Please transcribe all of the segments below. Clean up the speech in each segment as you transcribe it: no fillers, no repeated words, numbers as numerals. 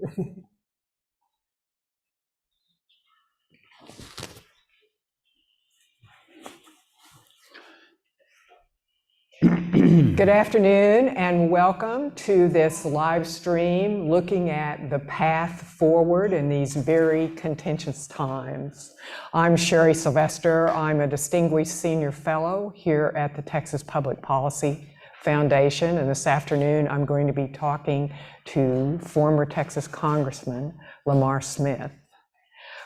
Good afternoon and welcome to this live stream looking at the path forward in these very contentious times. I'm Sherry Sylvester. I'm a distinguished senior fellow here at the Texas Public Policy Foundation, and this afternoon I'm going to be talking to former Texas Congressman Lamar Smith.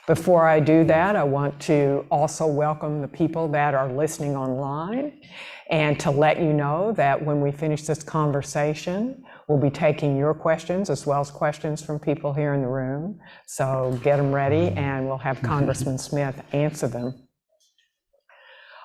Before I do that, I want to also welcome the people that are listening online and to let you know that when we finish this conversation, we'll be taking your questions as well as questions from people here in the room. So get them ready and we'll have Congressman Smith answer them.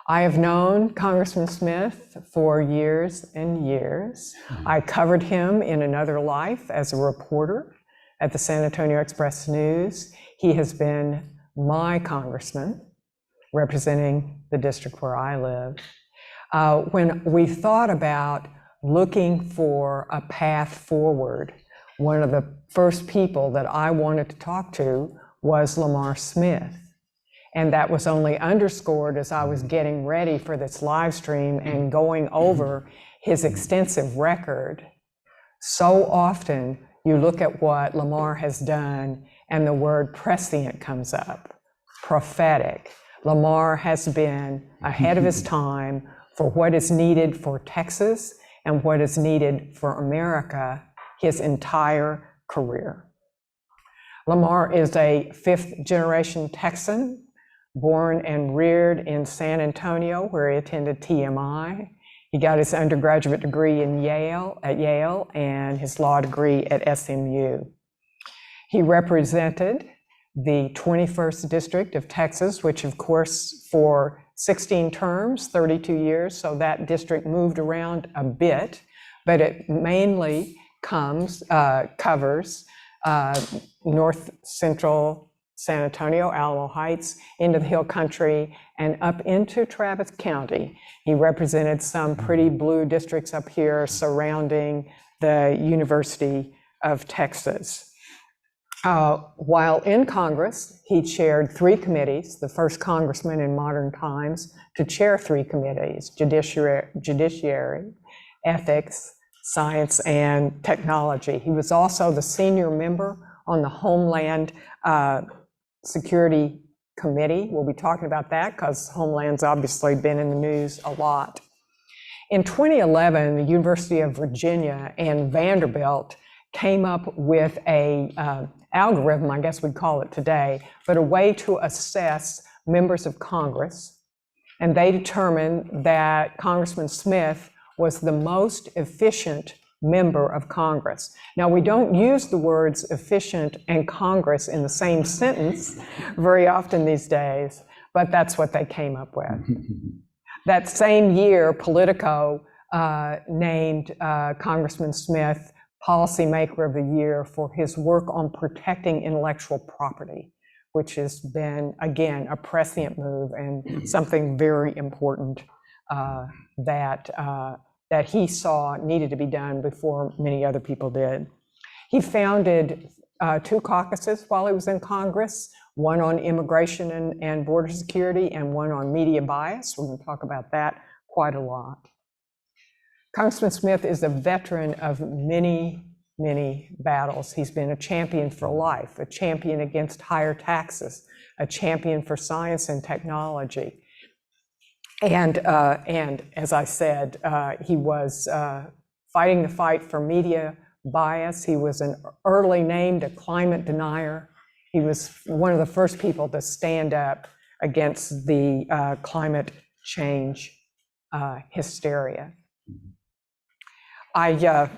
I have known Congressman Smith for years and years. I covered him in another life as a reporter at the San Antonio Express-News. He has been my congressman representing the district where I live. When we thought about looking for a path forward, one of the first people that I wanted to talk to was Lamar Smith. And that was only underscored as I was getting ready for this live stream and going over his extensive record. So often you look at what Lamar has done and the word prescient comes up, prophetic. Lamar has been ahead of his time for what is needed for Texas and what is needed for America his entire career. Lamar is a fifth-generation Texan, born and reared in San Antonio, where he attended TMI. He got his undergraduate degree at Yale, and his law degree at SMU. He represented the 21st District of Texas, which of course for 16 terms, 32 years, so that district moved around a bit, but it mainly covers north central San Antonio, Alamo Heights, into the Hill Country, and up into Travis County. He represented some pretty blue districts up here surrounding the University of Texas. While in Congress, he chaired 3 committees, the first congressman in modern times to chair 3 committees: Judiciary, Ethics, Science, and Technology. He was also the senior member on the Homeland Security Committee. We'll be talking about that because Homeland's obviously been in the news a lot. In 2011, the University of Virginia and Vanderbilt came up with a algorithm, I guess we'd call it today, but a way to assess members of Congress. And they determined that Congressman Smith was the most efficient member of Congress. Now, we don't use the words efficient and Congress in the same sentence very often these days, but that's what they came up with. That same year, Politico named Congressman Smith Policymaker of the Year for his work on protecting intellectual property, which has been, again, a prescient move and something very important that he saw needed to be done before many other people did. He founded 2 caucuses while he was in Congress, one on immigration and border security and one on media bias. We're going to talk about that quite a lot. Congressman Smith is a veteran of many, many battles. He's been a champion for life, a champion against higher taxes, a champion for science and technology. And as I said, he was fighting the fight for media bias. He was an early named a climate denier. He was one of the first people to stand up against the climate change hysteria. We've got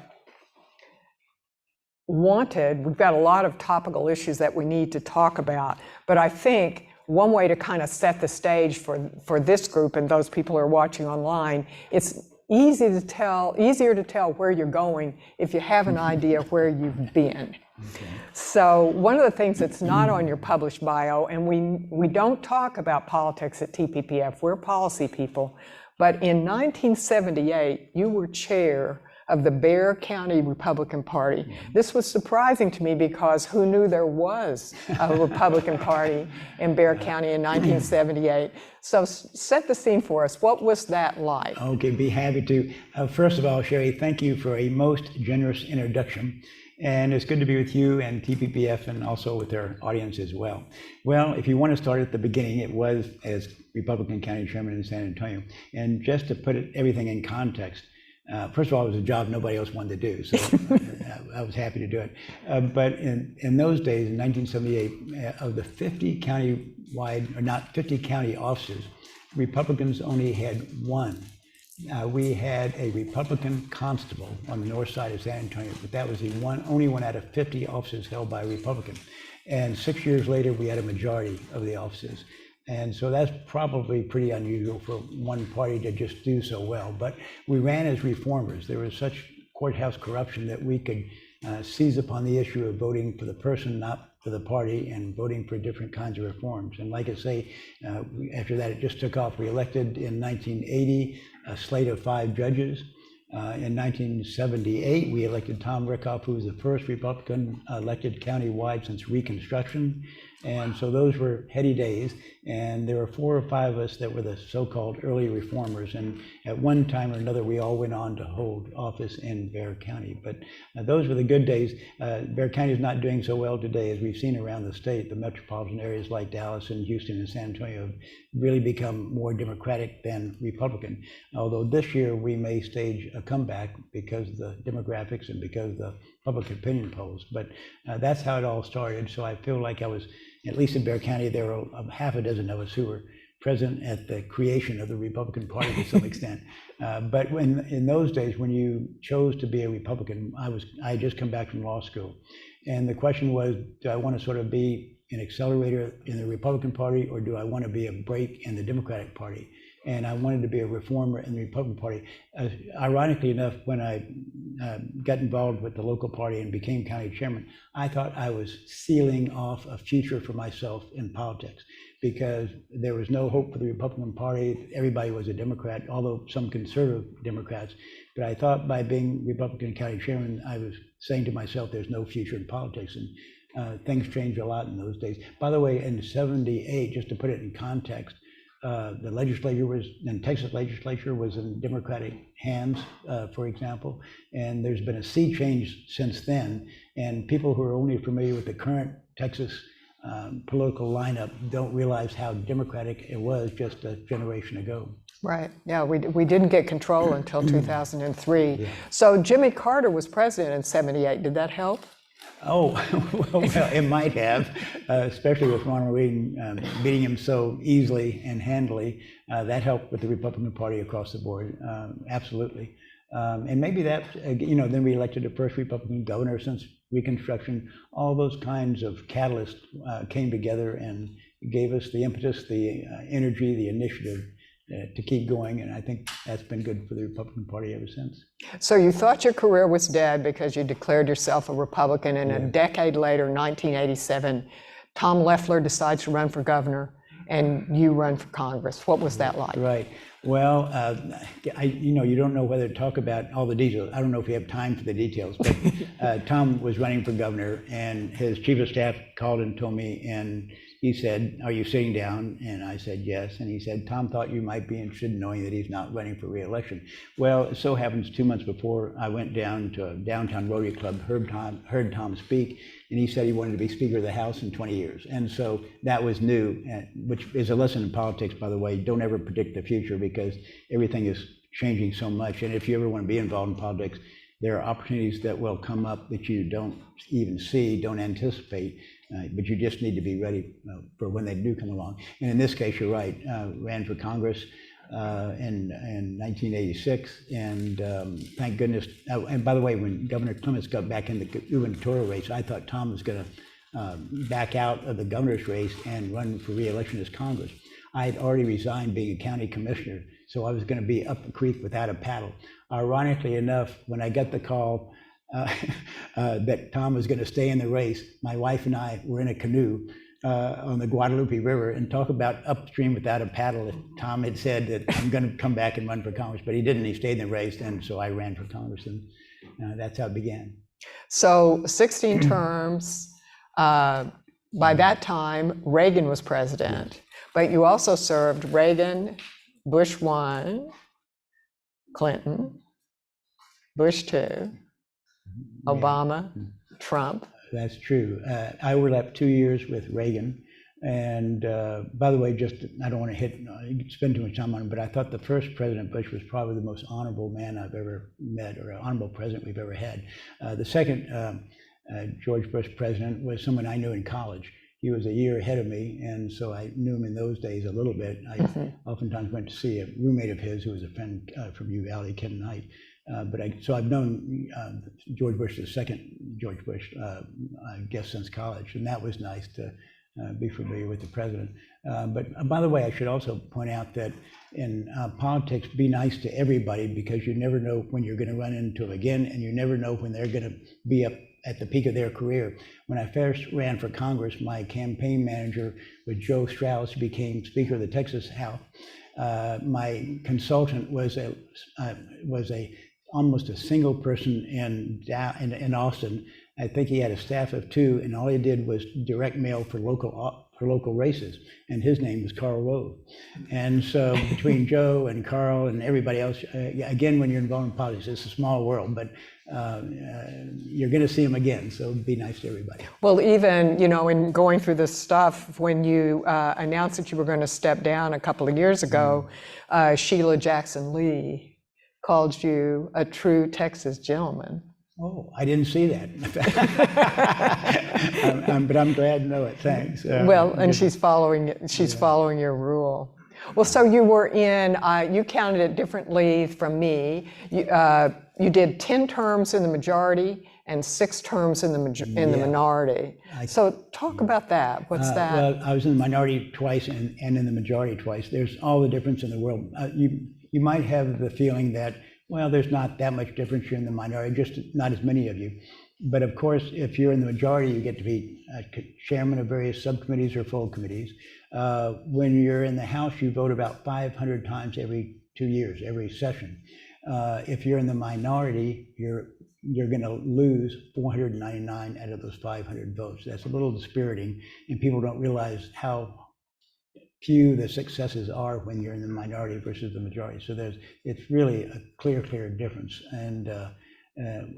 a lot of topical issues that we need to talk about, but I think one way to kind of set the stage for this group and those people who are watching online, it's easier to tell where you're going if you have an idea where you've been. Okay. So one of the things that's not on your published bio, and we don't talk about politics at TPPF, we're policy people, but in 1978, you were chair of the Bexar County Republican Party. This was surprising to me because who knew there was a Republican Party in Bexar County in 1978? So set the scene for us. What was that like? Okay, be happy to. First of all, Sherry, thank you for a most generous introduction. And it's good to be with you and TPPF and also with our audience as well. Well, if you want to start at the beginning, it was as Republican County Chairman in San Antonio. And just to put everything in context, first of all, it was a job nobody else wanted to do, so I was happy to do it. But in those days, in 1978, of the 50 county-wide, or not 50 county offices, Republicans only had one. We had a Republican constable on the north side of San Antonio, but that was the only one out of 50 offices held by a Republican. And 6 years later, we had a majority of the offices. And so that's probably pretty unusual for one party to just do so well. But we ran as reformers. There was such courthouse corruption that we could seize upon the issue of voting for the person, not for the party, and voting for different kinds of reforms. And like I say, after that, it just took off. We elected in 1980 a slate of 5 judges. In 1978, we elected Tom Rickoff, who was the first Republican elected countywide since Reconstruction. And so those were heady days. And there were 4 or 5 of us that were the so-called early reformers. And at one time or another, we all went on to hold office in Bexar County. But those were the good days. Bexar County is not doing so well today, as we've seen around the state. The metropolitan areas like Dallas and Houston and San Antonio have really become more Democratic than Republican. Although this year we may stage a comeback because of the demographics and because of the public opinion polls. But that's how it all started. So I feel like I was, at least in Bexar County, there were half a dozen of us who were present at the creation of the Republican Party to some extent. But in those days, when you chose to be a Republican, I had just come back from law school. And the question was, do I want to sort of be an accelerator in the Republican Party, or do I want to be a brake in the Democratic Party? And I wanted to be a reformer in the Republican Party. Ironically enough, when I got involved with the local party and became county chairman, I thought I was sealing off a future for myself in politics, because there was no hope for the Republican Party. Everybody was a Democrat, although some conservative Democrats. But I thought by being Republican county chairman, I was saying to myself, there's no future in politics. And things changed a lot in those days. By the way, in '78, just to put it in context, the legislature the Texas legislature was in Democratic hands, for example, and there's been a sea change since then. And people who are only familiar with the current Texas political lineup don't realize how Democratic it was just a generation ago. Right. Yeah, we didn't get control until 2003. Yeah. So Jimmy Carter was president in '78. Did that help? Oh, well, it might have, especially with Ronald Reagan beating him so easily and handily. That helped with the Republican Party across the board, absolutely. And maybe that, then we elected the first Republican governor since Reconstruction. All those kinds of catalysts came together and gave us the impetus, the energy, the initiative to keep going, and I think that's been good for the Republican Party ever since. So you thought your career was dead because you declared yourself a Republican, and a decade later, 1987, Tom Loeffler decides to run for governor, and you run for Congress. What was that like? Right. Well, you don't know whether to talk about all the details. I don't know if we have time for the details, but Tom was running for governor, and his chief of staff called and told me, and he said, "Are you sitting down?" And I said, "Yes." And he said, "Tom thought you might be interested in knowing that he's not running for re-election." Well, it so happens 2 months before, I went down to a downtown Rotary Club, heard Tom speak, and he said he wanted to be Speaker of the House in 20 years. And so that was new, which is a lesson in politics, by the way. Don't ever predict the future, because everything is changing so much. And if you ever want to be involved in politics, there are opportunities that will come up that you don't even see, don't anticipate, but you just need to be ready for when they do come along. And in this case, you're right, ran for Congress in 1986, and thank goodness. And by the way, when Governor Clements got back in the gubernatorial race, I thought Tom was going to back out of the governor's race and run for re-election as Congress. I had already resigned being a county commissioner, so I was going to be up the creek without a paddle. Ironically enough, when I got the call that Tom was going to stay in the race, my wife and I were in a canoe on the Guadalupe River, and talk about upstream without a paddle. If Tom had said that I'm going to come back and run for Congress, but he didn't. He stayed in the race, and so I ran for Congress, and that's how it began. So 16 terms. By that time, Reagan was president, yes. But you also served Reagan, Bush 1, Clinton, Bush 2, Obama, Trump. That's true. I overlapped 2 years with Reagan. And by the way, I don't want to spend too much time on it, but I thought the first President Bush was probably the most honorable man I've ever met, or an honorable president we've ever had. The second George Bush president was someone I knew in college. He was a year ahead of me, and so I knew him in those days a little bit. I oftentimes went to see a roommate of his who was a friend from U Valley, Ken Knight. So I've known George Bush, the second George Bush, I guess since college, and that was nice to be familiar with the president. But by the way, I should also point out that in politics, be nice to everybody, because you never know when you're going to run into them again, and you never know when they're going to be up at the peak of their career. When I first ran for Congress, my campaign manager was Joe Strauss, who became Speaker of the Texas House. My consultant was almost a single person in Austin. I think he had a staff of 2, and all he did was direct mail for local races, and his name was Carl Rove. And so between Joe and Carl and everybody else, again, when you're involved in politics, it's a small world, but you're going to see him again, so be nice to everybody. Well, even, in going through this stuff, when you announced that you were going to step down a couple of years ago, Sheila Jackson Lee called you a true Texas gentleman. Oh, I didn't see that. But I'm glad to know it. Thanks. Well, and she's following your rule. Well, so you were you counted it differently from me. You did 10 terms in the majority and 6 terms in the minority. So talk about that. What's that? Well, I was in the minority twice and in the majority twice. There's all the difference in the world. You might have the feeling that, well, there's not that much difference. You're in the minority, just not as many of you. But of course, if you're in the majority, you get to be chairman of various subcommittees or full committees. When you're in the House, you vote about 500 times every 2 years, every session. If you're in the minority, you're going to lose 499 out of those 500 votes. That's a little dispiriting, and people don't realize how few the successes are when you're in the minority versus the majority. So it's really a clear difference, and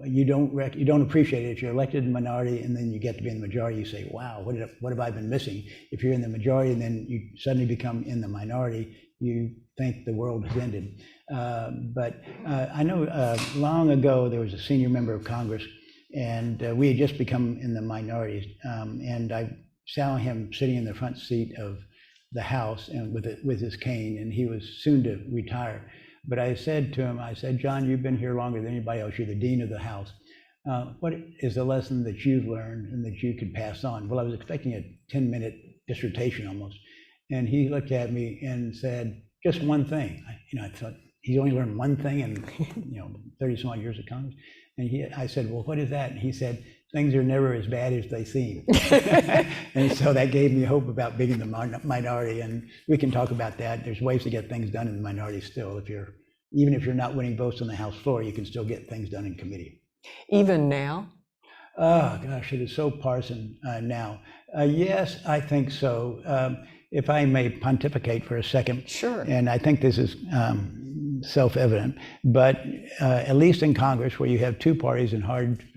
you don't appreciate it if you're elected in the minority and then you get to be in the majority. You say, "Wow, what have I been missing?" If you're in the majority and then you suddenly become in the minority, you think the world has ended. But I know long ago there was a senior member of Congress, and we had just become in the minorities, and I saw him sitting in the front seat of the House and with his cane, and he was soon to retire. But I said to him, "John, you've been here longer than anybody else. You're the dean of the House. What is the lesson that you've learned and that you could pass on?" Well, I was expecting a 10-minute dissertation almost, and he looked at me and said, "Just one thing." I thought he's only learned one thing in 30-some odd years of Congress, and I said, "Well, what is that?" And he said, "Things are never as bad as they seem." And so that gave me hope about being in the minority, and we can talk about that. There's ways to get things done in the minority still. Even if you're not winning votes on the House floor, you can still get things done in committee. Even now? Oh gosh, it is so partisan now. Yes, I think so. If I may pontificate for a second. Sure. And I think this is self-evident, but at least in Congress, where you have 2 parties and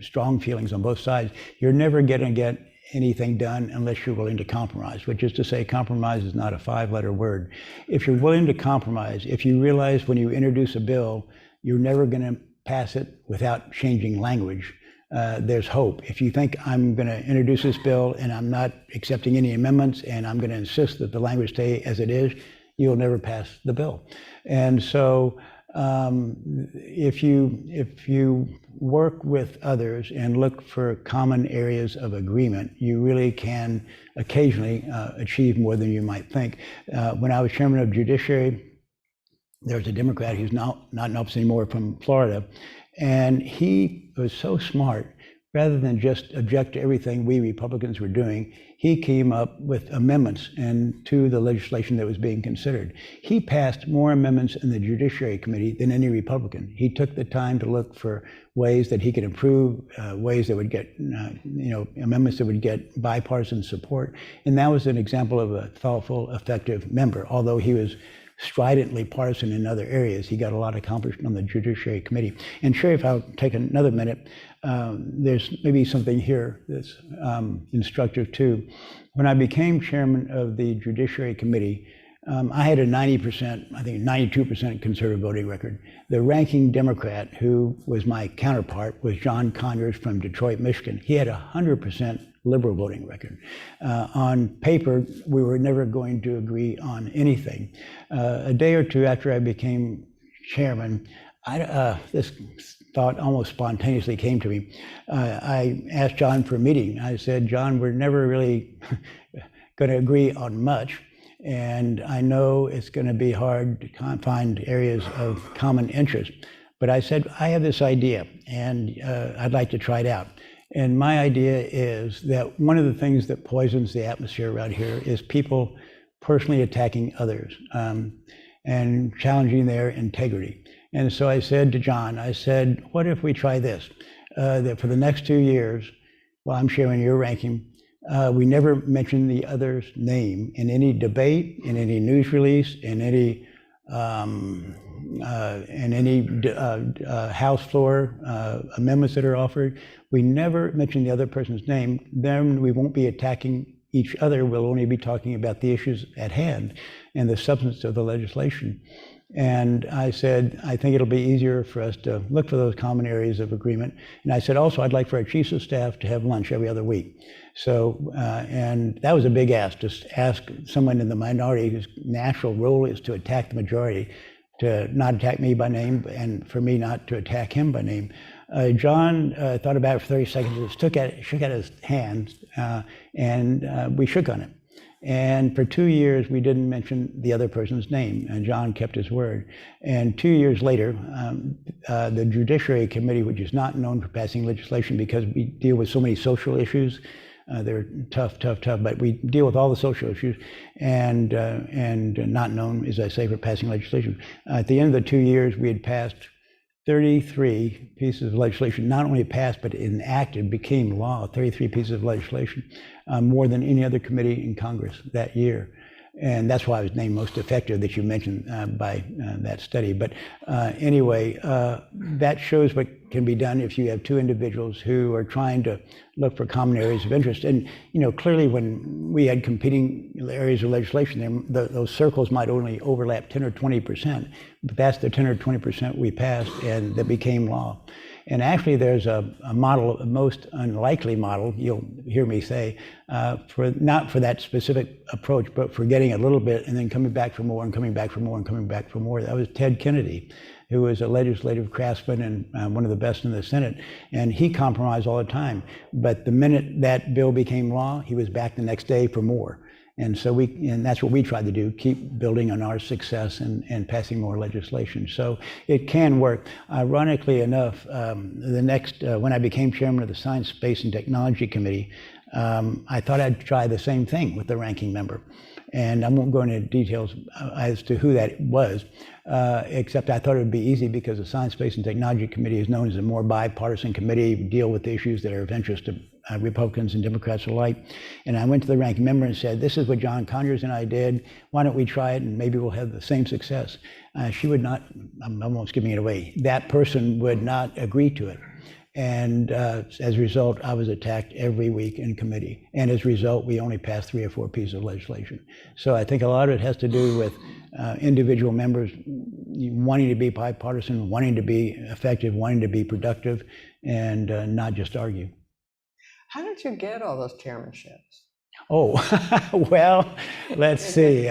strong feelings on both sides, you're never going to get anything done unless you're willing to compromise, which is to say compromise is not a 5-letter word. If you're willing to compromise, if you realize when you introduce a bill, you're never going to pass it without changing language, there's hope. If you think I'm going to introduce this bill and I'm not accepting any amendments and I'm going to insist that the language stay as it is, you'll never pass the bill. And so if you work with others and look for common areas of agreement, you really can occasionally achieve more than you might think. When I was chairman of Judiciary, there was a Democrat who's not in office anymore from Florida, and he was so smart, rather than just object to everything we Republicans were doing, he came up with amendments to the legislation that was being considered. He passed more amendments in the Judiciary Committee than any Republican. He took the time to look for ways that he could improve, ways that would get, amendments that would get bipartisan support. And that was an example of a thoughtful, effective member. Although he was stridently partisan in other areas, he got a lot accomplished on the Judiciary Committee. And Sherry, if I'll take another minute, there's maybe something here that's instructive too. When I became chairman of the Judiciary Committee, I had a 90%, I think 92% conservative voting record. The ranking Democrat, who was my counterpart, was John Conyers from Detroit, Michigan. He had a 100% liberal voting record. On paper, we were never going to agree on anything. A day or two after I became chairman, this thought almost spontaneously came to me. I asked John for a meeting. I said, John, we're never really going to agree on much. And I know it's going to be hard to find areas of common interest. But I said, I have this idea, and I'd like to try it out. And my idea is that one of the things that poisons the atmosphere around here is people personally attacking others and challenging their integrity. And so I said to John, I said, what if we try this? That for the next 2 years, while I'm sharing your ranking, we never mention the other's name in any debate, in any news release, in any House floor amendments that are offered. We never mention the other person's name. Then we won't be attacking each other. We'll only be talking about the issues at hand and the substance of the legislation. And I said, I think it'll be easier for us to look for those common areas of agreement. And I said, also, I'd like for our chiefs of staff to have lunch every other week. So, and that was a big ask, just ask someone in the minority whose natural role is to attack the majority, to not attack me by name, and for me not to attack him by name. John thought about it for 30 seconds, shook out his hand, and we shook on it. And for 2 years, we didn't mention the other person's name, and John kept his word. And 2 years later, the Judiciary Committee, which is not known for passing legislation because we deal with so many social issues, they're tough, but we deal with all the social issues, and not known, as I say, for passing legislation. At the end of the 2 years, we had passed 33 pieces of legislation, not only passed, but enacted, became law, 33 pieces of legislation, more than any other committee in Congress that year. And that's why I was named most effective that you mentioned by that study. But anyway, that shows what can be done if you have two individuals who are trying to look for common areas of interest. And clearly when we had competing areas of legislation, those circles might only overlap 10 or 20%, but that's the 10 or 20% we passed and that became law. And actually there's a model, a most unlikely model, you'll hear me say, not for that specific approach, but for getting a little bit and then coming back for more and coming back for more and coming back for more. That was Ted Kennedy, who was a legislative craftsman and one of the best in the Senate. And he compromised all the time. But the minute that bill became law, he was back the next day for more. And so that's what we tried to do, keep building on our success and passing more legislation. So it can work. Ironically enough, when I became chairman of the Science, Space, and Technology Committee, I thought I'd try the same thing with the ranking member. And I won't go into details as to who that was, except I thought it would be easy because the Science, Space, and Technology Committee is known as a more bipartisan committee, deal with the issues that are of interest to Republicans and Democrats alike. And I went to the ranking member and said, this is what John Conyers and I did. Why don't we try it and maybe we'll have the same success. She would not, I'm almost giving it away, that person would not agree to it. And as a result, I was attacked every week in committee. And as a result, we only passed 3 or 4 pieces of legislation. So I think a lot of it has to do with individual members wanting to be bipartisan, wanting to be effective, wanting to be productive, and not just argue. How did you get all those chairmanships? Oh, well, let's see.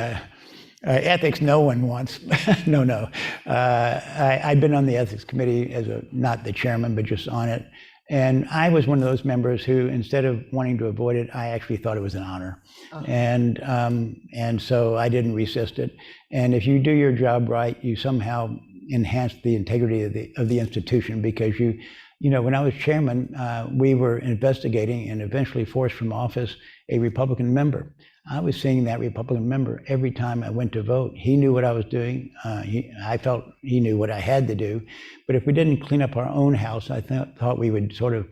Ethics, no one wants. No. I'd been on the ethics committee as not the chairman, but just on it. And I was one of those members who, instead of wanting to avoid it, I actually thought it was an honor. Uh-huh. And so I didn't resist it. And if you do your job right, you somehow enhance the integrity of the institution because you when I was chairman, we were investigating and eventually forced from office a Republican member. I was seeing that Republican member every time I went to vote. He knew what I was doing. I felt he knew what I had to do. But if we didn't clean up our own house, I thought we would sort of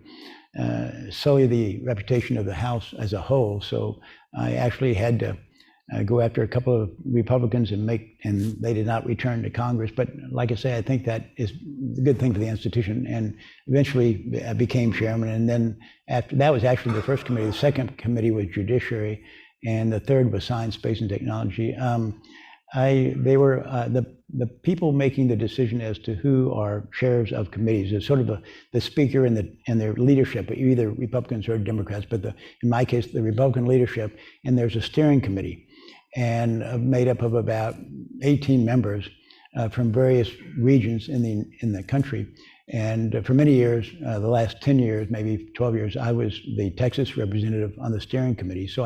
sully the reputation of the House as a whole. So I actually had to go after a couple of Republicans and they did not return to Congress. But like I say, I think that is a good thing for the institution, and eventually I became chairman. And then after that was actually the first committee. The second committee was Judiciary, and the third was Science, Space, and Technology. They were the people making the decision as to who are chairs of committees. It's sort of the speaker and their leadership, either Republicans or Democrats, but in my case, the Republican leadership, and there's a steering committee, and made up of about 18 members from various regions in the country. And for many years, the last 10 years, maybe 12 years, I was the Texas representative on the steering committee. So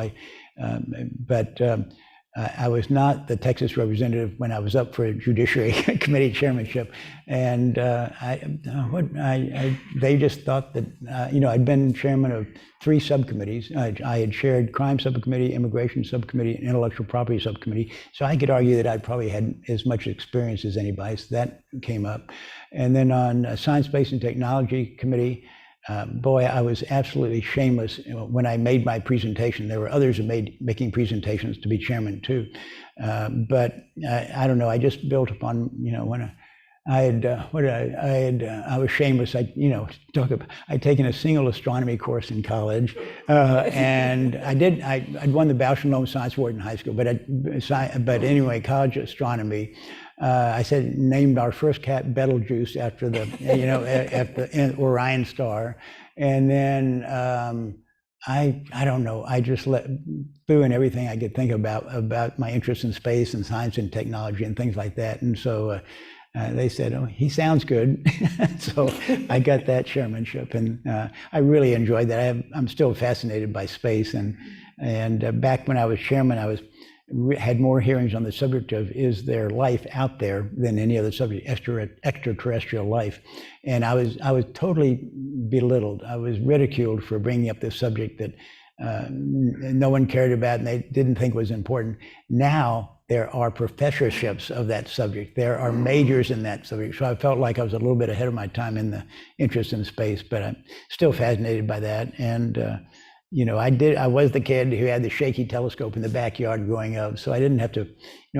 I was not the Texas representative when I was up for a Judiciary Committee chairmanship, and they just thought that I'd been chairman of 3 subcommittees. I had chaired Crime Subcommittee, Immigration Subcommittee, and Intellectual Property Subcommittee. So I could argue that I probably had as much experience as anybody. So that came up, and then on Science, Space, and Technology Committee. Boy, I was absolutely shameless when I made my presentation. There were others who making presentations to be chairman too, but I don't know. I just built upon when I was shameless. I'd taken a single astronomy course in college, and I'd won the Bausch Science Award in high school. But anyway, college astronomy. I named our first cat Betelgeuse after the Orion star, and then I don't know. I just threw in everything I could think about my interest in space and science and technology and things like that. And so they said, "Oh, he sounds good." So I got that chairmanship, and I really enjoyed that. I'm still fascinated by space, and back when I was chairman, had more hearings on the subject of is there life out there than any other subject, extraterrestrial life. And I was totally belittled. I was ridiculed for bringing up this subject that no one cared about and they didn't think was important. Now there are professorships of that subject. There are majors in that subject. So I felt like I was a little bit ahead of my time in the interest in space, but I'm still fascinated by that. And I was the kid who had the shaky telescope in the backyard growing up, so I didn't have to,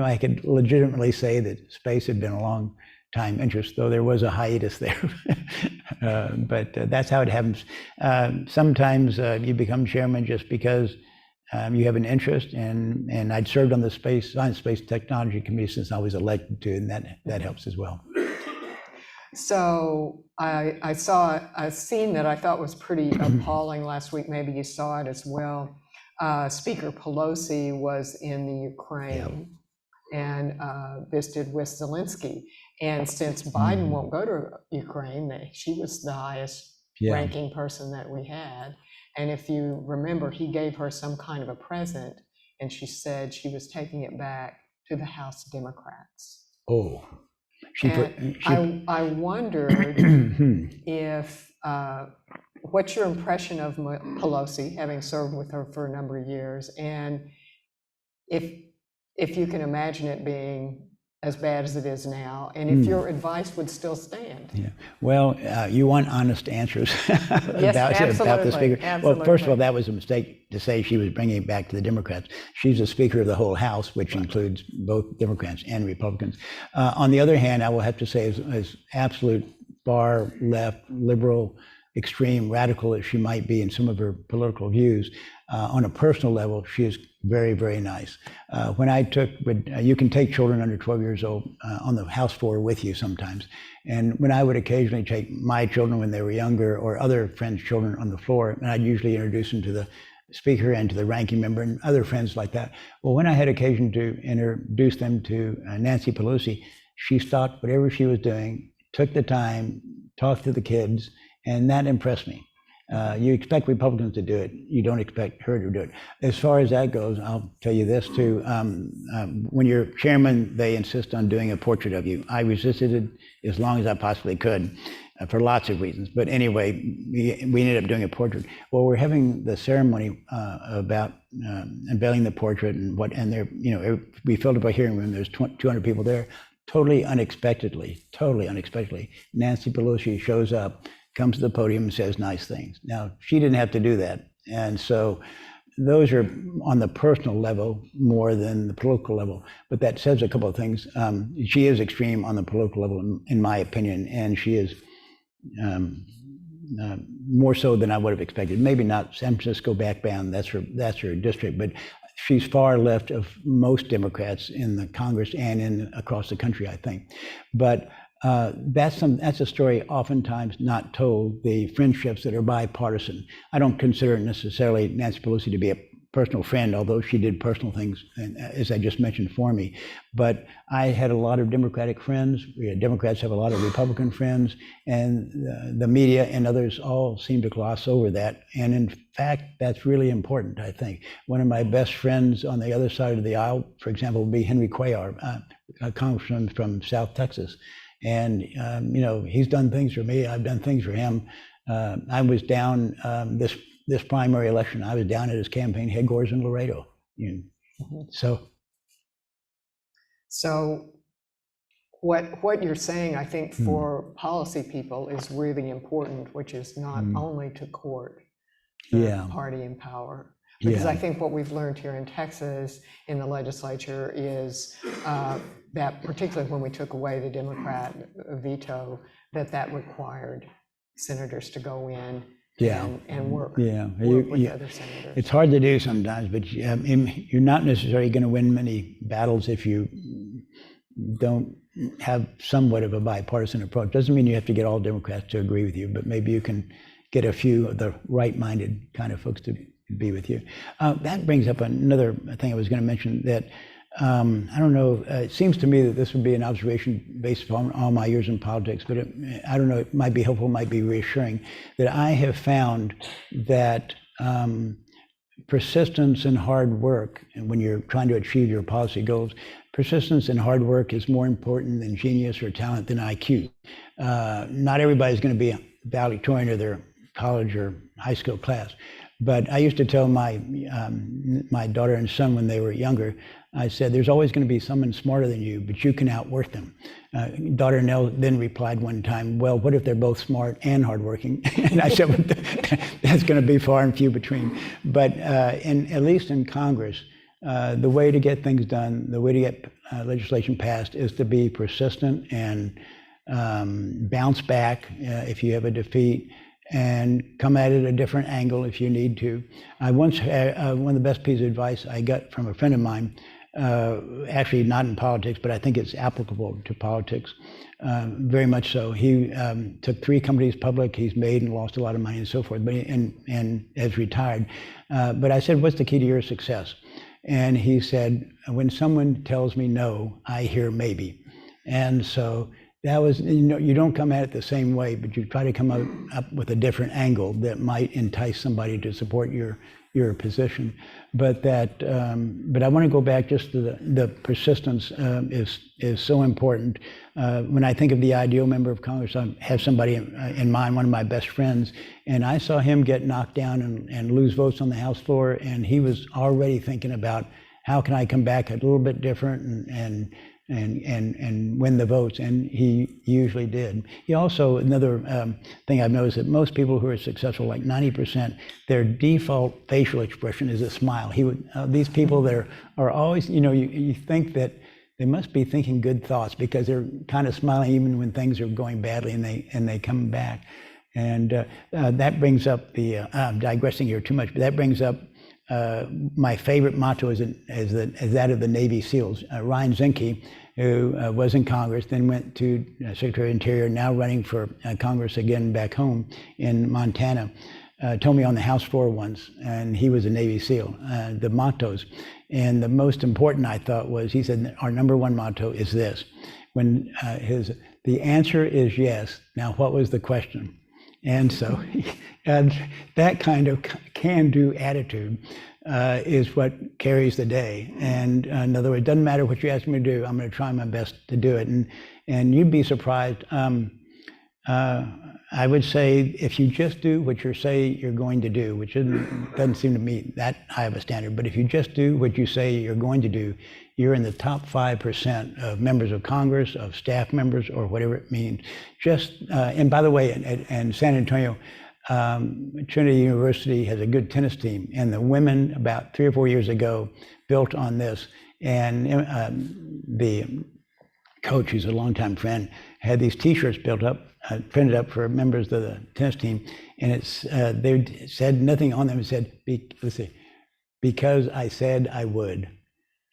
I could legitimately say that space had been a long time interest, though there was a hiatus there. But that's how it happens. Sometimes you become chairman just because you have an interest, and I'd served on the Science, Space, Technology Committee since I was elected to, and that helps as well. So I saw a scene that I thought was pretty appalling last week. Maybe you saw it as well. Speaker Pelosi was in the Ukraine and visited with Zelensky. And since Biden won't go to Ukraine, she was the highest ranking person that we had. And if you remember, he gave her some kind of a present, and she said she was taking it back to the House Democrats. Oh. I wondered if, what's your impression of Pelosi, having served with her for a number of years, and if you can imagine it being as bad as it is now, and if your advice would still stand. Yeah. Well, you want honest answers about the speaker. Absolutely. Well, first of all, that was a mistake to say she was bringing it back to the Democrats. She's the Speaker of the whole House, which includes both Democrats and Republicans. On the other hand, I will have to say, as absolute far left, liberal, extreme, radical as she might be in some of her political views, on a personal level, she is very, very nice. When you can take children under 12 years old on the House floor with you sometimes. And when I would occasionally take my children when they were younger or other friends' children on the floor, and I'd usually introduce them to the Speaker and to the ranking member and other friends like that. Well, when I had occasion to introduce them to Nancy Pelosi, she stopped whatever she was doing, took the time, talked to the kids, and that impressed me. You expect Republicans to do it. You don't expect her to do it. As far as that goes, I'll tell you this too. When you're chairman, they insist on doing a portrait of you. I resisted it as long as I possibly could. for lots of reasons. But anyway, we ended up doing a portrait. Well, we're having the ceremony about unveiling the portrait and there, we filled up a hearing room. There's 200 people there. Totally unexpectedly, Nancy Pelosi shows up, comes to the podium and says nice things. Now, she didn't have to do that. And so those are on the personal level more than the political level. But that says a couple of things. She is extreme on the political level, in my opinion, and she is more so than I would have expected. Maybe not San Francisco backbound, that's her district, but she's far left of most Democrats in the Congress and across the country, I think. But that's a story oftentimes not told, the friendships that are bipartisan. I don't consider necessarily Nancy Pelosi to be a personal friend, although she did personal things, as I just mentioned, for me. But I had a lot of Democratic friends. Democrats have a lot of Republican friends, and the media and others all seem to gloss over that. And in fact, that's really important, I think. One of my best friends on the other side of the aisle, for example, would be Henry Cuellar, a congressman from South Texas. And, he's done things for me. I've done things for him. I was down this primary election. I was down at his campaign headquarters in Laredo. So what you're saying, I think, for policy people is really important, which is not only to court the party in power. Because I think what we've learned here in Texas in the legislature is that particularly when we took away the Democrat veto, that required senators to go in and work with other senators. It's hard to do sometimes, but you're not necessarily going to win many battles if you don't have somewhat of a bipartisan approach. Doesn't mean you have to get all Democrats to agree with you, but maybe you can get a few of the right-minded kind of folks to be with you. That brings up another thing I was going to mention, that I don't know, it seems to me that this would be an observation based upon all my years in politics, but I don't know, it might be helpful, might be reassuring, that I have found that persistence and hard work, and when you're trying to achieve your policy goals, persistence and hard work is more important than genius or talent than IQ. Not everybody's going to be valedictorian of their college or high school class. But I used to tell my daughter and son when they were younger, I said, there's always going to be someone smarter than you, but you can outwork them. Daughter Nell then replied one time, well, what if they're both smart and hardworking? And I said, well, that's going to be far and few between. But at least in Congress, the way to get things done, the way to get legislation passed is to be persistent and bounce back if you have a defeat, and come at it a different angle if you need to. I once had one of the best pieces of advice I got from a friend of mine, actually not in politics, but I think it's applicable to politics, very much so. He took 3 companies public. He's made and lost a lot of money and so forth, but and has retired. But I said, what's the key to your success? And he said, when someone tells me no, I hear maybe. And so that was, you don't come at it the same way, but you try to come up with a different angle that might entice somebody to support your position. But but I want to go back just to the persistence is so important. When I think of the ideal member of Congress, I have somebody in mind, one of my best friends, and I saw him get knocked down and lose votes on the House floor, and he was already thinking about how can I come back a little bit different and win the votes, and he usually did. He also, another thing I've noticed, that most people who are successful, like 90%, their default facial expression is a smile. These people that are always, you think that they must be thinking good thoughts because they're kind of smiling even when things are going badly, and they come back. And that brings up I'm digressing here too much, but that brings up my favorite motto is that of the Navy SEALs. Ryan Zinke, who was in Congress, then went to Secretary of Interior, now running for Congress again back home in Montana, told me on the House floor once, and he was a Navy SEAL, the mottos. And the most important, I thought, was, he said, our number one motto is this: when the answer is yes, now what was the question? And so that kind of can-do attitude is what carries the day. And in other words, it doesn't matter what you ask me to do, I'm going to try my best to do it. And you'd be surprised. I would say if you just do what you say you're going to do, which doesn't seem to me that high of a standard, but if you just do what you say you're going to do, you're in the top 5% of members of Congress, of staff members, or whatever it means. And by the way, in San Antonio, Trinity University has a good tennis team, and the women about 3 or 4 years ago built on this, and the coach, who's a longtime friend, had these T-shirts printed up for members of the tennis team, and they said nothing on them. It said, let's see, because I said I would.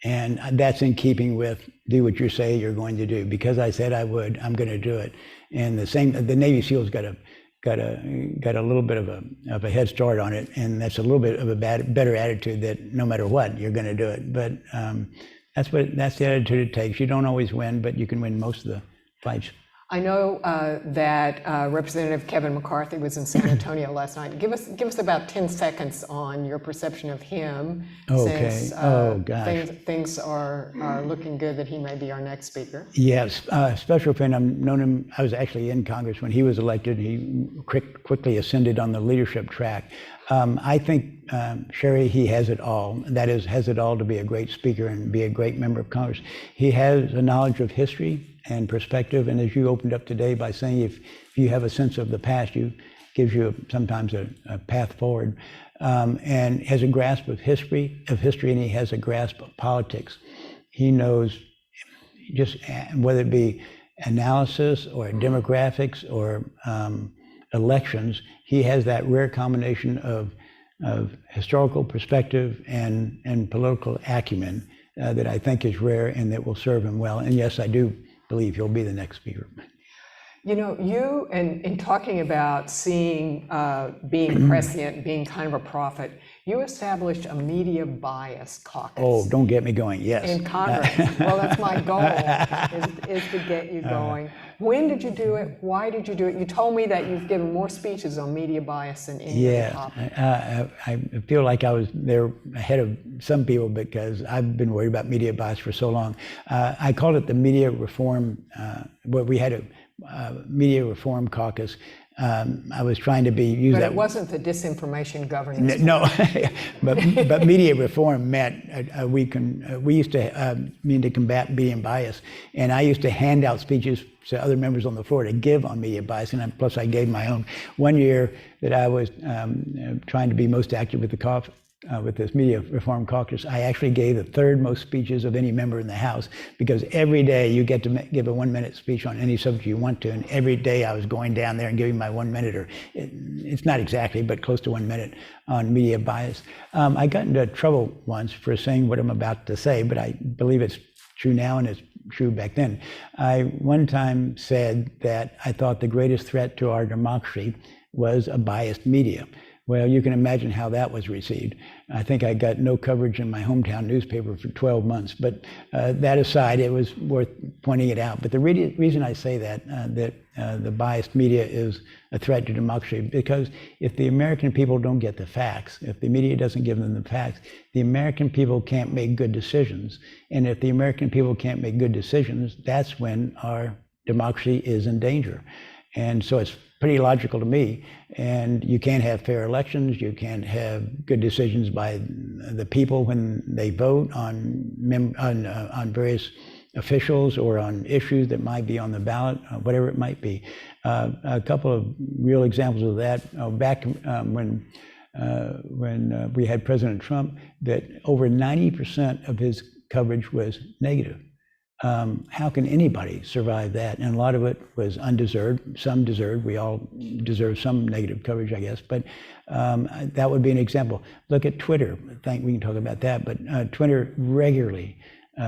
And that's in keeping with do what you say you're going to do. Because I said I would, I'm going to do it. And the Navy SEALs got a little bit of a head start on it, and that's a little bit of a better attitude that no matter what, you're going to do it. But that's the attitude it takes. You don't always win, but you can win most of the fights. I know that Representative Kevin McCarthy was in San Antonio last night. Give us about 10 seconds on your perception of him. Okay. Since things are looking good that he may be our next speaker. Yes, special friend. I've known him. I was actually in Congress when he was elected. He quickly ascended on the leadership track. I think, Sherry, he has it all. That is, has it all to be a great speaker and be a great member of Congress. He has a knowledge of history and perspective, and as you opened up today by saying if you have a sense of the past, gives you sometimes a path forward, and has a grasp of history, and he has a grasp of politics. He knows just whether it be analysis or demographics or elections, he has that rare combination of historical perspective and political acumen that I think is rare and that will serve him well. And yes, I do believe he'll be the next speaker. You know, you, and in talking about being prescient, being kind of a prophet, you established a media bias caucus. Oh, don't get me going, yes. In Congress. Well, that's my goal, is to get you going. When did you do it? Why did you do it? You told me that you've given more speeches on media bias than any other topic. I feel like I was there ahead of some people because I've been worried about media bias for so long. I called it the media reform, we had a media reform caucus. I was trying to use but that. It wasn't the disinformation governance. No, but media reform meant we used to mean to combat media bias, and I used to hand out speeches to other members on the floor to give on media bias, and plus I gave my own. One year that I was trying to be most active with this media reform caucus, I actually gave the third most speeches of any member in the House, because every day you get to give a 1-minute speech on any subject you want to, and every day I was going down there and giving my 1 minute, or it's not exactly, but close to 1 minute on media bias. I got into trouble once for saying what I'm about to say, but I believe it's true now and it's true back then. I one time said that I thought the greatest threat to our democracy was a biased media. Well, you can imagine how that was received. I think I got no coverage in my hometown newspaper for 12 months, but that aside, it was worth pointing it out. But the reason I say that the biased media is a threat to democracy, because if the American people don't get the facts, if the media doesn't give them the facts, the American people can't make good decisions. And if the American people can't make good decisions, that's when our democracy is in danger. And so it's pretty logical to me. And you can't have fair elections. You can't have good decisions by the people when they vote on various officials or on issues that might be on the ballot, whatever it might be. A couple of real examples of that. Back when we had President Trump, that over 90% of his coverage was negative. How can anybody survive that? And a lot of it was undeserved, some deserved. We all deserve some negative coverage, I guess. But that would be an example. Look at Twitter. I think we can talk about that. But Twitter regularly,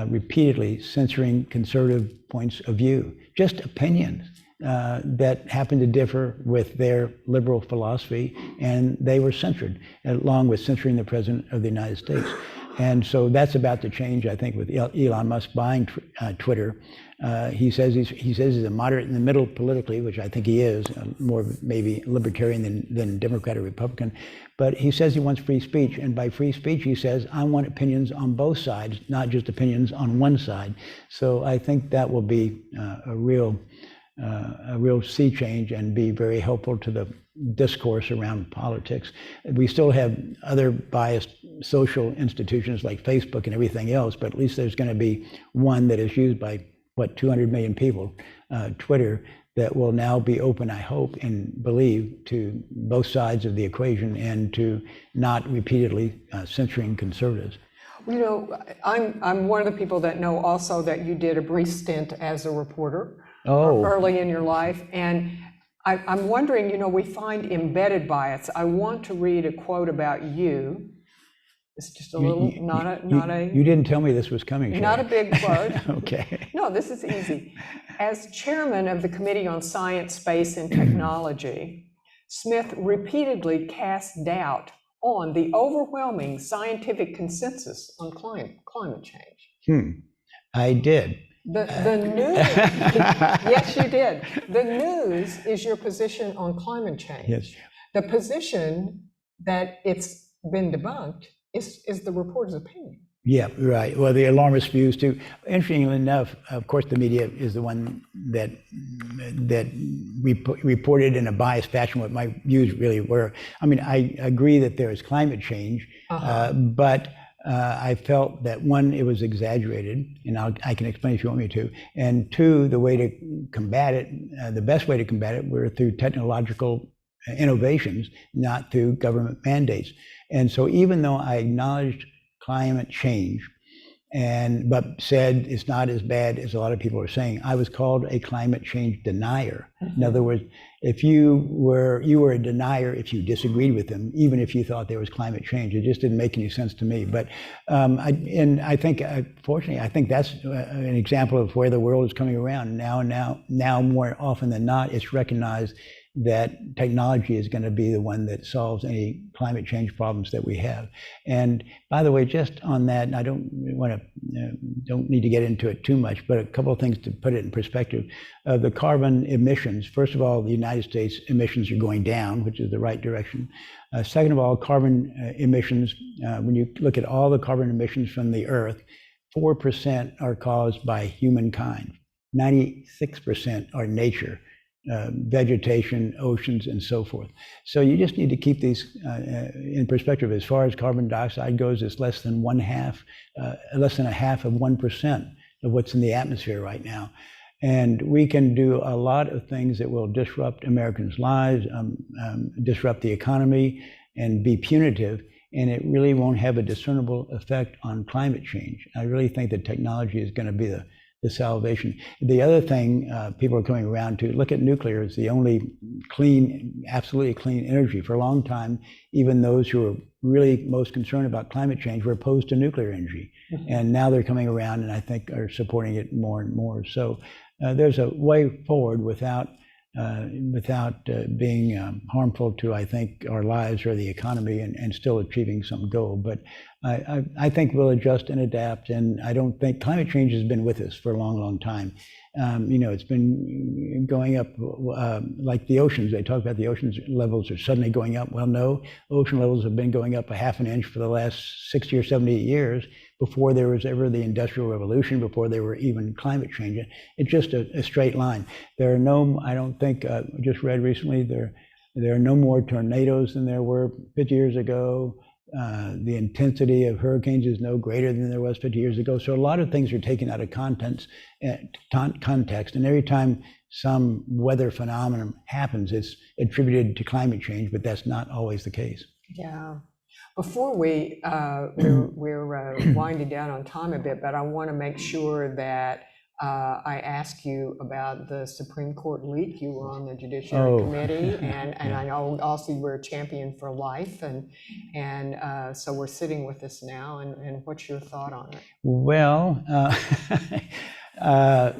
repeatedly censoring conservative points of view, just opinions that happen to differ with their liberal philosophy, and they were censored, along with censoring the President of the United States. And so that's about to change, I think, with Elon Musk buying Twitter. He says he's a moderate in the middle politically, which I think he is, more maybe libertarian than Democrat or Republican. But he says he wants free speech, and by free speech he says, I want opinions on both sides, not just opinions on one side. So I think that will be a real a real sea change and be very helpful to the discourse around politics. We still have other biased social institutions like Facebook and everything else, but at least there's going to be one that is used by, 200 million people, Twitter, that will now be open, I hope and believe, to both sides of the equation and to not repeatedly censoring conservatives. You know, I'm one of the people that know also that you did a brief stint as a reporter early in your life, and I'm wondering, you know, we find embedded bias. I want to read a quote about you. It's just a little, You didn't tell me this was coming, Sherry. Not a big quote. Okay. No, this is easy. As chairman of the Committee on Science, Space, and Technology, Smith repeatedly cast doubt on the overwhelming scientific consensus on climate change. I did. The news, yes, you did. The news is your position on climate change. Yes. The position that it's been debunked is the reporter's opinion. Yeah, right. Well, the alarmist views too. Interestingly enough, of course, the media is the one that reported in a biased fashion what my views really were. I mean, I agree that there is climate change, but I felt that one, it was exaggerated, and I can explain if you want me to. And two, the way to combat it, the best way to combat it, were through technological innovations, not through government mandates. And so, even though I acknowledged climate change, but said it's not as bad as a lot of people are saying, I was called a climate change denier. In other words, if you were a denier if you disagreed with them, even if you thought there was climate change. It just didn't make any sense to me. But I think, fortunately, I think that's an example of where the world is coming around. Now more often than not, it's recognized that technology is going to be the one that solves any climate change problems that we have. And by the way, just on that, and I don't need to get into it too much, but a couple of things to put it in perspective. The carbon emissions, first of all, the United States emissions are going down, which is the right direction. Second of all, carbon emissions, when you look at all the carbon emissions from the Earth, 4% are caused by humankind. 96% are nature. Vegetation, oceans, and so forth. So you just need to keep these in perspective. As far as carbon dioxide goes, it's less than a half of 1% of what's in the atmosphere right now. And we can do a lot of things that will disrupt Americans' lives, disrupt the economy, and be punitive. And it really won't have a discernible effect on climate change. I really think that technology is going to be the salvation. The other thing people are coming around to, look at nuclear as the only clean, absolutely clean energy. For a long time, even those who were really most concerned about climate change were opposed to nuclear energy. And now they're coming around and I think are supporting it more and more. So there's a way forward without being harmful to, I think, our lives or the economy and still achieving some goal. But I think we'll adjust and adapt. And I don't think climate change has been with us for a long, long time. It's been going up like the oceans. They talk about the oceans levels are suddenly going up. Well, no, ocean levels have been going up a half an inch for the last 60 or 70 years before there was ever the Industrial Revolution, before there were even climate change. It's just a straight line. There are no, I don't think, I just read recently, there are no more tornadoes than there were 50 years ago. The intensity of hurricanes is no greater than there was 50 years ago. So a lot of things are taken out of context, and every time some weather phenomenon happens, it's attributed to climate change, but that's not always the case. Yeah. Before we're winding down on time a bit, but I want to make sure that I ask you about the Supreme Court leak. You were on the Judiciary Committee, and I know also you were a champion for life, and so we're sitting with this now, and what's your thought on it? Well,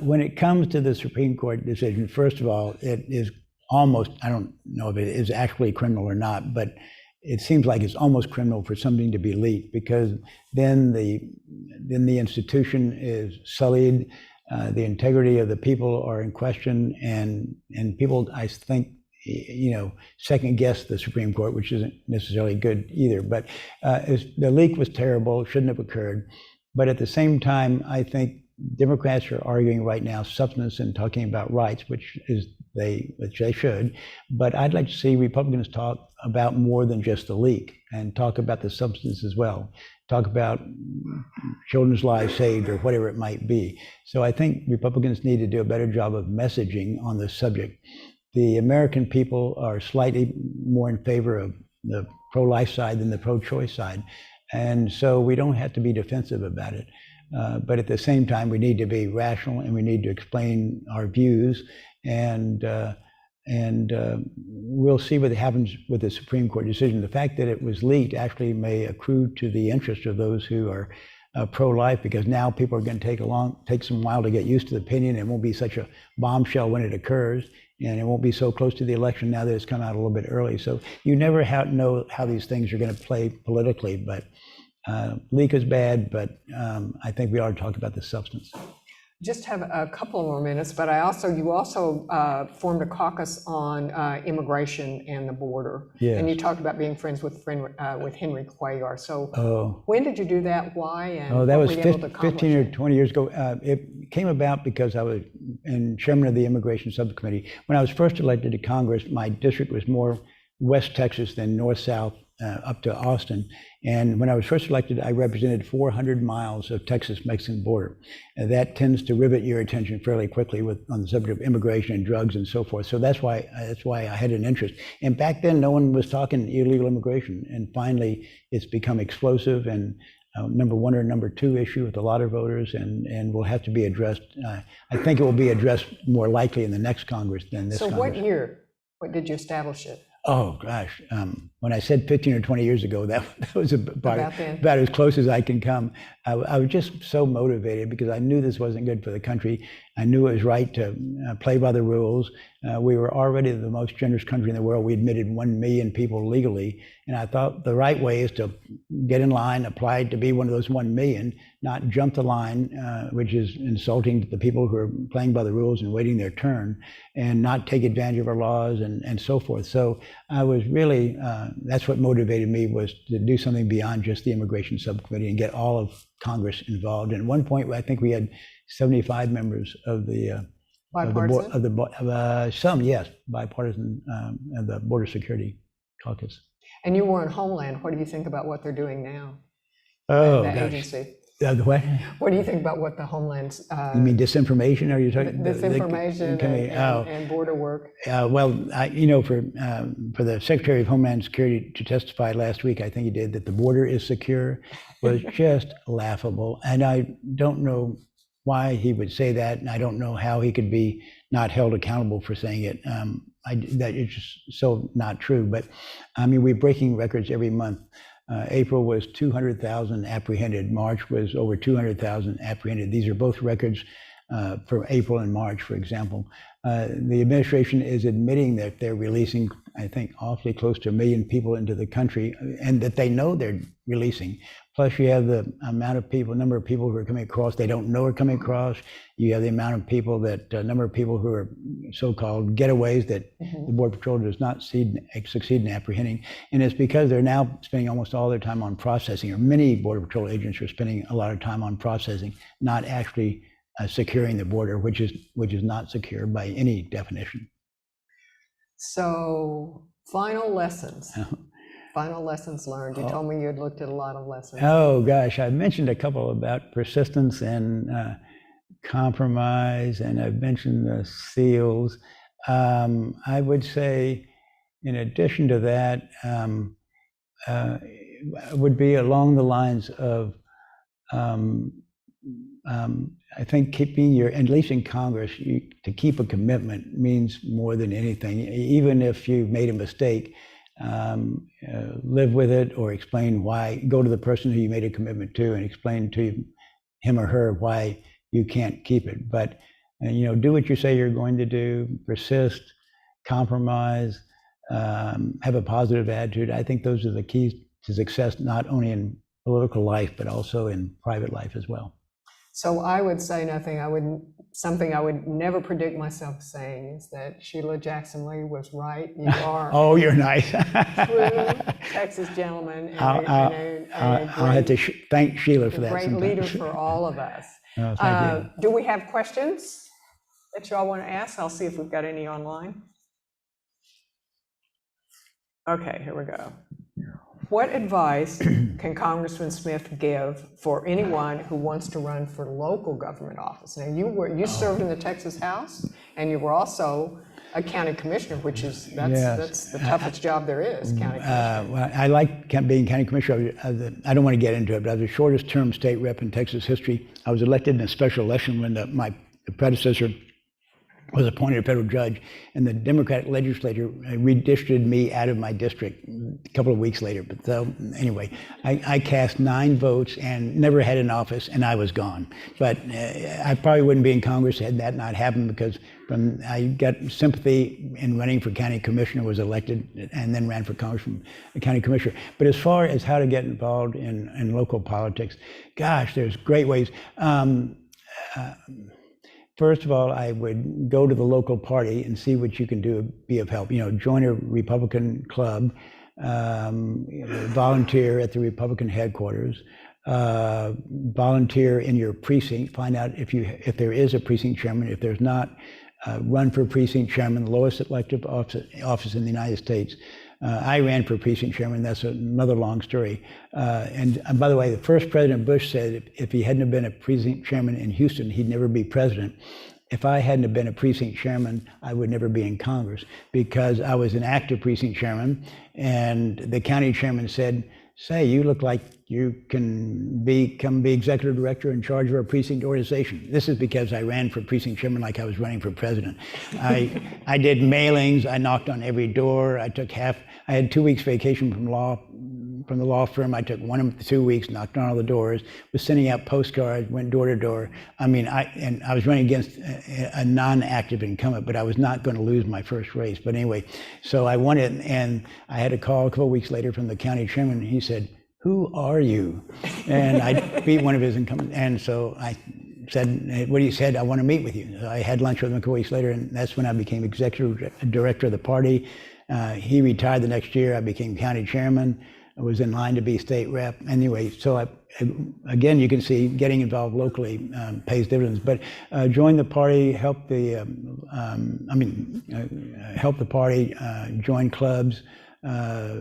when it comes to the Supreme Court decision, first of all, it is almost, I don't know if it is actually criminal or not, but it seems like it's almost criminal for something to be leaked, because then the institution is sullied. The integrity of the people are in question, and people, I think, second guess the Supreme Court, which isn't necessarily good either. But the leak was terrible, shouldn't have occurred. But at the same time, I think Democrats are arguing right now substance and talking about rights, which they should, but I'd like to see Republicans talk about more than just the leak and talk about the substance as well. Talk about children's lives saved or whatever it might be. So I think Republicans need to do a better job of messaging on this subject. The American people are slightly more in favor of the pro-life side than the pro-choice side. And so we don't have to be defensive about it. But at the same time, we need to be rational and we need to explain our views. And we'll see what happens with the Supreme Court decision. The fact that it was leaked actually may accrue to the interest of those who are pro-life, because now people are going to take some while to get used to the opinion. It won't be such a bombshell when it occurs, and it won't be so close to the election now that it's come out a little bit early. So you never know how these things are going to play politically, but leak is bad, but I think we ought to talk about the substance. Just have a couple more minutes, but you also formed a caucus on immigration and the border. Yes. And you talked about being friends with Henry Cuellar. So when did you do that? Why? And that was what were you able to accomplish? 15 or 20 years ago. It came about because I was chairman of the immigration subcommittee. When I was first elected to Congress, my district was more West Texas than North-South up to Austin. And when I was first elected, I represented 400 miles of Texas-Mexican border. And that tends to rivet your attention fairly quickly on the subject of immigration and drugs and so forth. So that's why I had an interest. And back then, no one was talking illegal immigration. And finally, it's become explosive and number one or number two issue with a lot of voters, and will have to be addressed. I think it will be addressed more likely in the next Congress than this Congress. So what year? What did you establish it? Oh, gosh. When I said 15 or 20 years ago, that was about as close as I can come. I was just so motivated because I knew this wasn't good for the country. I knew it was right to play by the rules. We were already the most generous country in the world. We admitted 1 million people legally. And I thought the right way is to get in line, apply to be one of those 1 million, not jump the line, which is insulting to the people who are playing by the rules and waiting their turn, and not take advantage of our laws and so forth. So I was really, that's what motivated me, was to do something beyond just the immigration subcommittee and get all of Congress involved. And at one point, I think we had 75 members of the bipartisan, yes, bipartisan, of the Border Security Caucus. And you were in Homeland. What do you think about what they're doing now? Oh, the gosh. Agency. What? What do you think about what the Homeland's? You mean disinformation? Are you talking disinformation and border work? Well, for the Secretary of Homeland Security to testify last week, I think he did, that the border is secure, was just laughable. And I don't know why he would say that, and I don't know how he could be not held accountable for saying it. That is just so not true. But I mean, we're breaking records every month. April was 200,000 apprehended. March was over 200,000 apprehended. These are both records for April and March, for example. The administration is admitting that they're releasing, I think, awfully close to 1 million people into the country, and that they know they're releasing. Plus, you have the number of people who are coming across they don't know are coming across. You have the amount of people number of people who are so-called getaways that the Border Patrol does not succeed in apprehending. And it's because they're now spending almost all their time on processing, or many Border Patrol agents are spending a lot of time on processing, not actually securing the border, which is not secure by any definition. So, final lessons. Final lessons learned. You told me you had looked at a lot of lessons. Oh gosh, I mentioned a couple about persistence and compromise, and I've mentioned the SEALs. I would say, in addition to that, would be along the lines of I think keeping at least in Congress, to keep a commitment means more than anything. Even if you made a mistake, live with it, or explain why. Go to the person who you made a commitment to and explain to him or her why you can't keep it. But do what you say you're going to do. Persist, compromise, have a positive attitude. I think those are the keys to success, not only in political life but also in private life as well. So I would say something I would never predict myself saying is that Sheila Jackson Lee was right. You are. Oh, you're nice. True Texas gentleman. I'll have to thank Sheila for that. Great leader for all of us. Thank you. Do we have questions that y'all want to ask? I'll see if we've got any online. Okay, here we go. What advice can Congressman Smith give for anyone who wants to run for local government office? Now, you served in the Texas House, and you were also a county commissioner, which is that's the toughest job there is, county commissioner. Well, I like being county commissioner. I don't want to get into it, but I was the shortest term state rep in Texas history. I was elected in a special election when my predecessor was appointed a federal judge, and the Democratic legislature redistricted me out of my district a couple of weeks later. But so anyway, I cast 9 votes and never had an office, and I was gone. But I probably wouldn't be in Congress had that not happened, because I got sympathy in running for county commissioner, was elected, and then ran for Congress from county commissioner. But as far as how to get involved in local politics, gosh, there's great ways. First of all, I would go to the local party and see what you can do, be of help. Join a Republican club, volunteer at the Republican headquarters, volunteer in your precinct, find out if there is a precinct chairman. If there's not, run for precinct chairman, the lowest elective office in the United States. I ran for precinct chairman. That's another long story. And by the way, the first President Bush said if he hadn't have been a precinct chairman in Houston, he'd never be president. If I hadn't have been a precinct chairman, I would never be in Congress, because I was an active precinct chairman, and the county chairman said, "Say, you look like you can become the executive director in charge of our precinct organization." This is because I ran for precinct chairman like I was running for president. I did mailings. I knocked on every door. I had 2 weeks vacation from the law firm. I took 1 of the 2 weeks, knocked on all the doors, was sending out postcards, went door to door. I mean, I was running against a non-active incumbent, but I was not going to lose my first race. But anyway, so I won it, and I had a call a couple of weeks later from the county chairman, and he said, "Who are you?" And I beat one of his incumbents. And so I said, what he said, "I want to meet with you." So I had lunch with him a couple weeks later, and that's when I became executive director of the party. He retired the next year. I became county chairman. I was in line to be state rep. Anyway, so again, you can see getting involved locally pays dividends. But join the party, help the party, join clubs,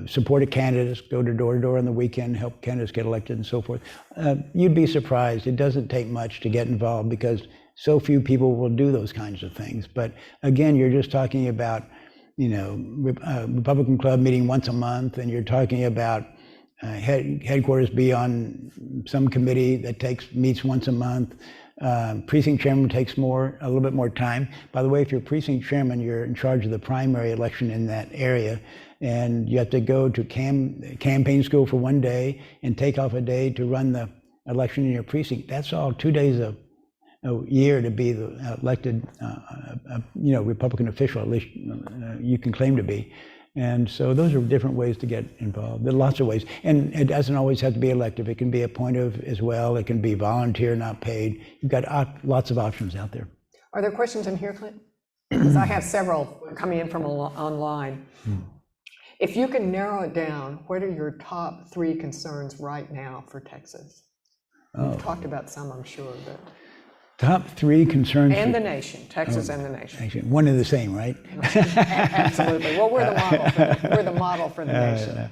support candidates, go to door on the weekend, help candidates get elected, and so forth. You'd be surprised. It doesn't take much to get involved, because so few people will do those kinds of things. But again, you're just talking about Republican club meeting once a month, and you're talking about headquarters be on some committee that meets once a month. Precinct chairman takes a little bit more time. By the way, if you're precinct chairman, you're in charge of the primary election in that area, and you have to go to campaign school for 1 day and take off a day to run the election in your precinct. That's all 2 days a year to be the elected, Republican official. At least you can claim to be. And so those are different ways to get involved. There are lots of ways. And it doesn't always have to be elective. It can be appointive as well. It can be volunteer, not paid. You've got lots of options out there. Are there questions in here, Clint? Because I have several coming in from online. If you can narrow it down, what are your top 3 concerns right now for Texas? We've talked about some, I'm sure, but... Top 3 concerns. And the nation, Texas and the nation. One and the same, right? Absolutely. Well, we're the model for the nation.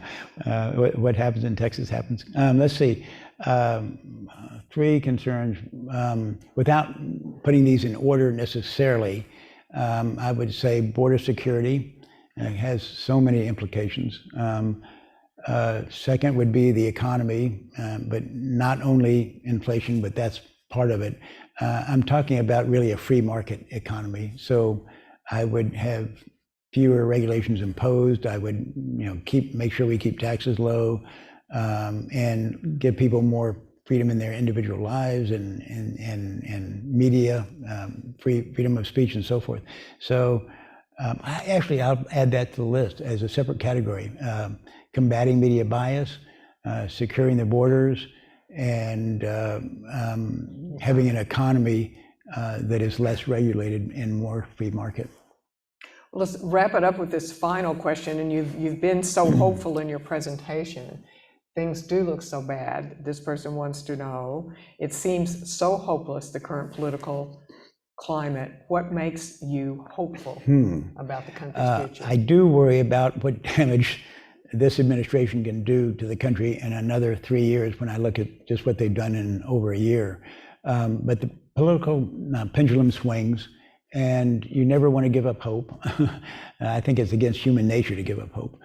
What happens in Texas happens. Let's see. 3 concerns. Without putting these in order necessarily, I would say border security has so many implications. Second would be the economy, but not only inflation, but that's part of it. I'm talking about really a free market economy. So I would have fewer regulations imposed. I would, make sure we keep taxes low, and give people more freedom in their individual lives and media, freedom of speech and so forth. So I'll add that to the list as a separate category. Combating media bias, securing the borders, and having an economy that is less regulated and more free market. Well, let's wrap it up with this final question, and you've been so hopeful in your presentation. things do look so bad. This person wants to know, it seems so hopeless, the current political climate. What makes you hopeful about the country's future? I do worry about what damage this administration can do to the country in another 3 years when I look at just what they've done in over a year. But the political pendulum swings, and you never want to give up hope. I think it's against human nature to give up hope.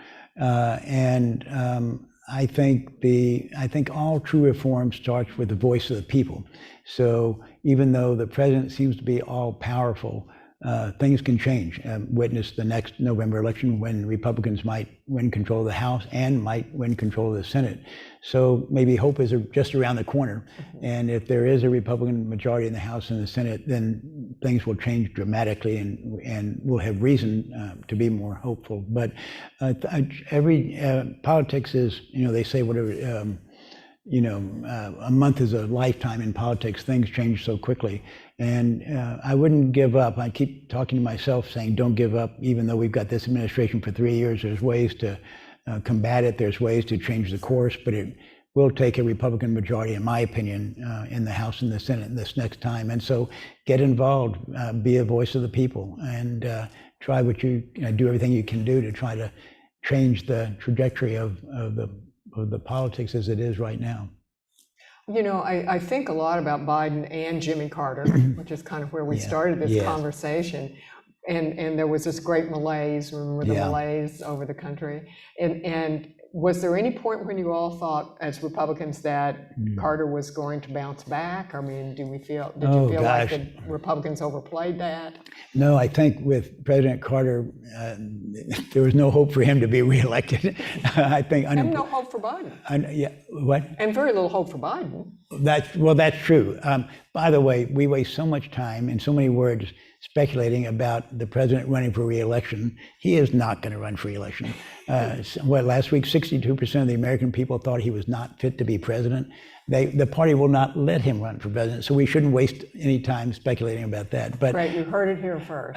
I think all true reform starts with the voice of the people. So even though the president seems to be all powerful, things can change. Witness the next November election when Republicans might win control of the House and might win control of the Senate. So maybe hope is just around the corner. And if there is a Republican majority in the House and the Senate, then things will change dramatically, and we'll have reason to be more hopeful. But politics is, they say whatever, a month is a lifetime in politics. Things change so quickly. And I wouldn't give up. I keep talking to myself saying, don't give up, even though we've got this administration for 3 years. There's ways to combat it. There's ways to change the course, but it will take a Republican majority, in my opinion, in the House and the Senate this next time. And so get involved, be a voice of the people, and try what do everything you can do to try to change the trajectory of the politics as it is right now. I think a lot about Biden and Jimmy Carter, which is kind of where we started this conversation. And there was this great malaise, remember the malaise over the country? And was there any point when you all thought, as Republicans, that Carter was going to bounce back? I mean, did you feel like the Republicans overplayed that? No, I think with President Carter, there was no hope for him to be reelected. I think. And no hope for Biden. What? And very little hope for Biden. That's true. By the way, we waste so much time and so many words speculating about the president running for re-election. He is not going to run for re-election. Last week, 62% of the American people thought he was not fit to be president. The party will not let him run for president, so we shouldn't waste any time speculating about that. But right, you heard it here first.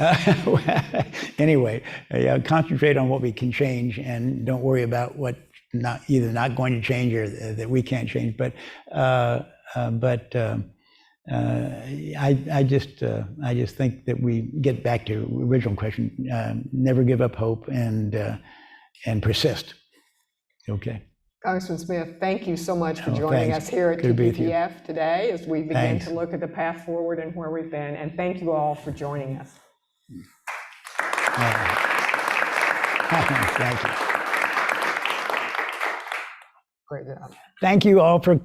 Anyway, concentrate on what we can change, and don't worry about what either not going to change or that we can't change. I just think that we get back to the original question: never give up hope and persist. Okay. Congressman Smith, thank you so much for joining us here at TPPF today as we begin to look at the path forward and where we've been. And thank you all for joining us. Thank you. Great job. Thank you all for